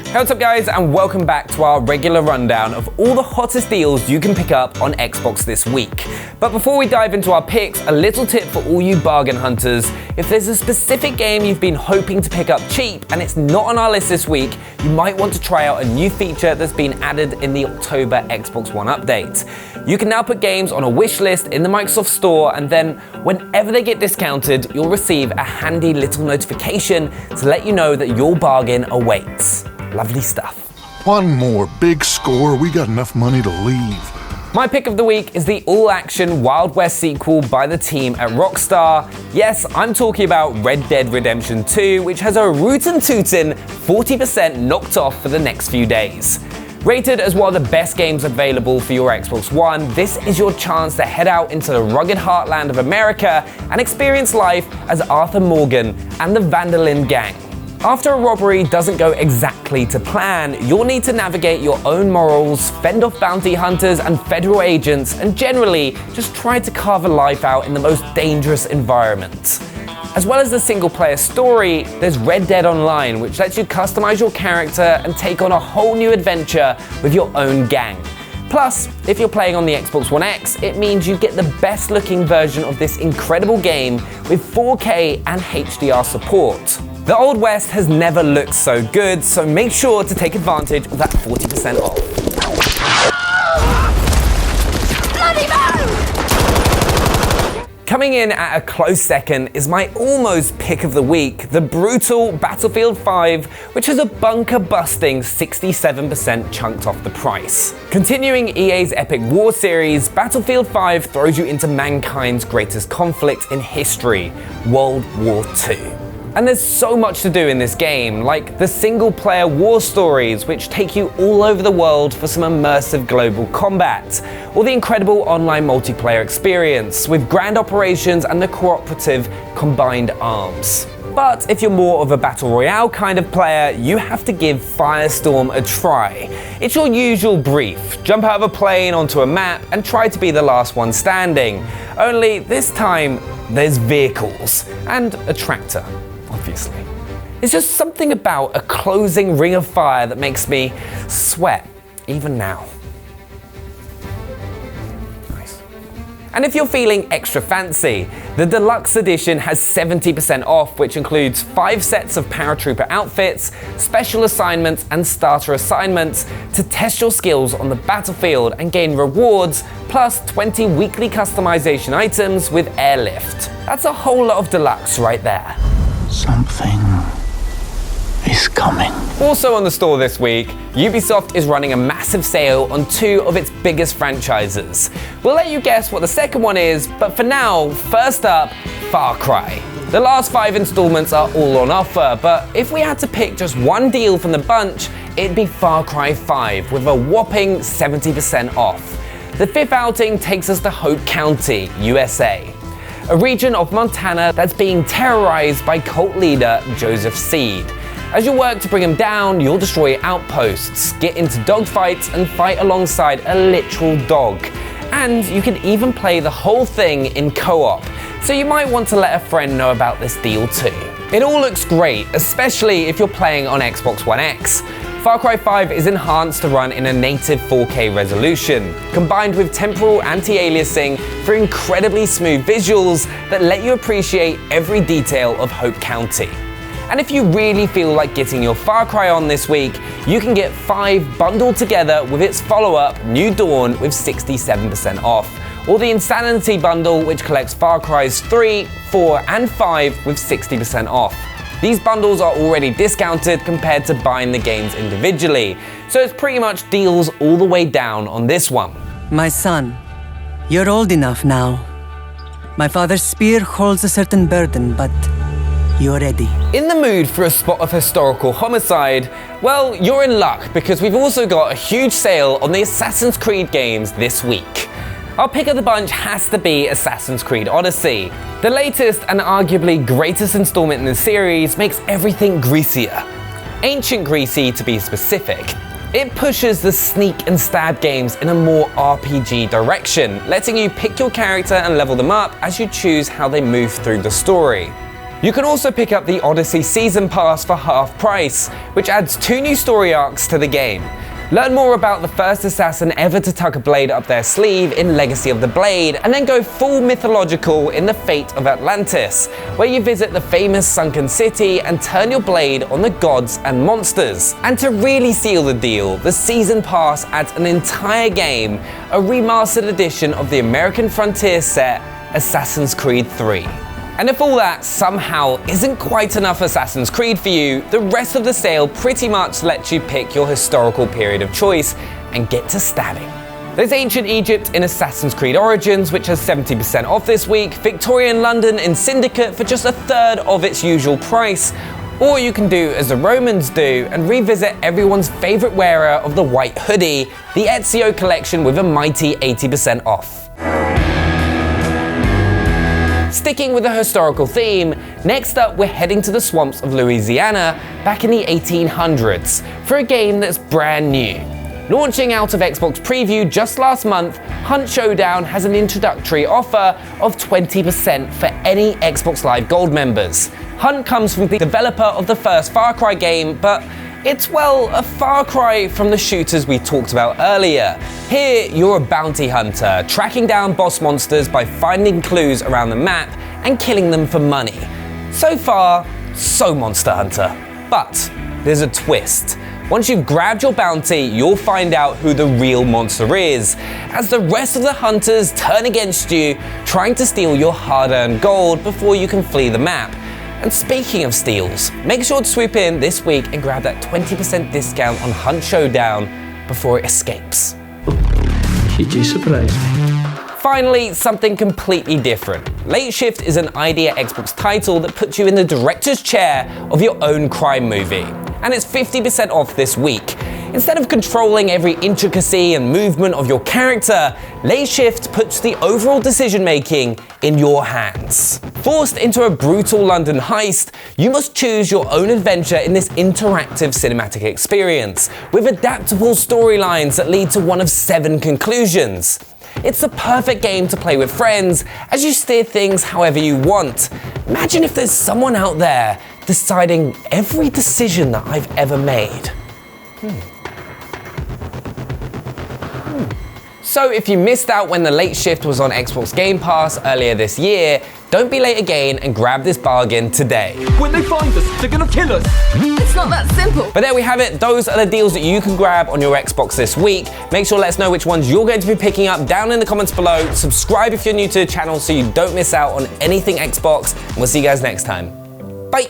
Hey, what's up guys, and welcome back to our regular rundown of all the hottest deals you can pick up on Xbox this week. But before we dive into our picks, a little tip for all you bargain hunters. If there's a specific game you've been hoping to pick up cheap and it's not on our list this week, you might want to try out a new feature that's been added in the October Xbox One update. You can now put games on a wish list in the Microsoft Store, and then whenever they get discounted, you'll receive a handy little notification to let you know that your bargain awaits. Lovely stuff. One more big score, we got enough money to leave. My pick of the week is the all-action Wild West sequel by the team at Rockstar. Yes, I'm talking about Red Dead Redemption 2, which has a rootin' tootin' 40% knocked off for the next few days. Rated as one of the best games available for your Xbox One, this is your chance to head out into the rugged heartland of America and experience life as Arthur Morgan and the Vandalin gang. After a robbery doesn't go exactly to plan, you'll need to navigate your own morals, fend off bounty hunters and federal agents, and generally just try to carve a life out in the most dangerous environments. As well as the single-player story, there's Red Dead Online, which lets you customize your character and take on a whole new adventure with your own gang. Plus, if you're playing on the Xbox One X, it means you get the best-looking version of this incredible game with 4K and HDR support. The Old West has never looked so good, so make sure to take advantage of that 40% off. Coming in at a close second is my almost pick of the week, the brutal Battlefield 5, which has a bunker-busting 67% chunked off the price. Continuing EA's epic war series, Battlefield 5 throws you into mankind's greatest conflict in history, World War II. And there's so much to do in this game, like the single-player war stories, which take you all over the world for some immersive global combat, or the incredible online multiplayer experience, with grand operations and the cooperative combined arms. But if you're more of a battle royale kind of player, you have to give Firestorm a try. It's your usual brief: jump out of a plane onto a map and try to be the last one standing. Only this time, there's vehicles and a tractor. Obviously. It's just something about a closing ring of fire that makes me sweat, even now. Nice. And if you're feeling extra fancy, the deluxe edition has 70% off, which includes 5 sets of paratrooper outfits, special assignments, and starter assignments to test your skills on the battlefield and gain rewards, plus 20 weekly customization items with airlift. That's a whole lot of deluxe right there. Something is coming. Also on the store this week, Ubisoft is running a massive sale on 2 of its biggest franchises. We'll let you guess what the second one is, but for now, first up, Far Cry. The last 5 installments are all on offer, but if we had to pick just one deal from the bunch, it'd be Far Cry 5 with a whopping 70% off. The 5th outing takes us to Hope County, USA. A region of Montana that's being terrorized by cult leader Joseph Seed. As you work to bring him down, you'll destroy outposts, get into dogfights, and fight alongside a literal dog. And you can even play the whole thing in co-op, so you might want to let a friend know about this deal too. It all looks great, especially if you're playing on Xbox One X. Far Cry 5 is enhanced to run in a native 4K resolution, combined with temporal anti-aliasing for incredibly smooth visuals that let you appreciate every detail of Hope County. And if you really feel like getting your Far Cry on this week, you can get 5 bundled together with its follow-up, New Dawn, with 67% off, or the Insanity bundle, which collects Far Cry's 3, 4, and 5 with 60% off. These bundles are already discounted compared to buying the games individually, so it's pretty much deals all the way down on this one. My son, you're old enough now. My father's spear holds a certain burden, but you're ready. In the mood for a spot of historical homicide? Well, you're in luck, because we've also got a huge sale on the Assassin's Creed games this week. Our pick of the bunch has to be Assassin's Creed Odyssey. The latest and arguably greatest installment in the series makes everything greasier. Ancient greasy to be specific. It pushes the sneak and stab games in a more RPG direction, letting you pick your character and level them up as you choose how they move through the story. You can also pick up the Odyssey Season Pass for half price, which adds 2 new story arcs to the game. Learn more about the first assassin ever to tuck a blade up their sleeve in Legacy of the Blade, and then go full mythological in The Fate of Atlantis, where you visit the famous sunken city and turn your blade on the gods and monsters. And to really seal the deal, the Season Pass adds an entire game, a remastered edition of the American Frontier set, Assassin's Creed 3. And if all that somehow isn't quite enough Assassin's Creed for you, the rest of the sale pretty much lets you pick your historical period of choice and get to stabbing. There's Ancient Egypt in Assassin's Creed Origins, which has 70% off this week, Victorian London in Syndicate for just a third of its usual price, or you can do as the Romans do and revisit everyone's favorite wearer of the white hoodie, the Ezio collection with a mighty 80% off. Sticking with the historical theme, next up we're heading to the swamps of Louisiana back in the 1800s for a game that's brand new. Launching out of Xbox Preview just last month, Hunt Showdown has an introductory offer of 20% for any Xbox Live Gold members. Hunt comes from the developer of the first Far Cry game, but it's, well, a far cry from the shooters we talked about earlier. Here, you're a bounty hunter, tracking down boss monsters by finding clues around the map and killing them for money. So far, so Monster Hunter. But there's a twist. Once you've grabbed your bounty, you'll find out who the real monster is, as the rest of the hunters turn against you, trying to steal your hard-earned gold before you can flee the map. And speaking of steals, make sure to swoop in this week and grab that 20% discount on Hunt Showdown before it escapes. You surprised me. Finally, something completely different. Late Shift is an Idea Xbox title that puts you in the director's chair of your own crime movie. And it's 50% off this week. Instead of controlling every intricacy and movement of your character, Late Shift puts the overall decision making in your hands. Forced into a brutal London heist, you must choose your own adventure in this interactive cinematic experience, with adaptable storylines that lead to one of 7 conclusions. It's the perfect game to play with friends as you steer things however you want. Imagine if there's someone out there deciding every decision that I've ever made. So if you missed out when the Late Shift was on Xbox Game Pass earlier this year, don't be late again and grab this bargain today. When they find us, they're gonna kill us. It's not that simple. But there we have it. Those are the deals that you can grab on your Xbox this week. Make sure to let us know which ones you're going to be picking up down in the comments below. Subscribe if you're new to the channel so you don't miss out on anything Xbox. And we'll see you guys next time. Bye.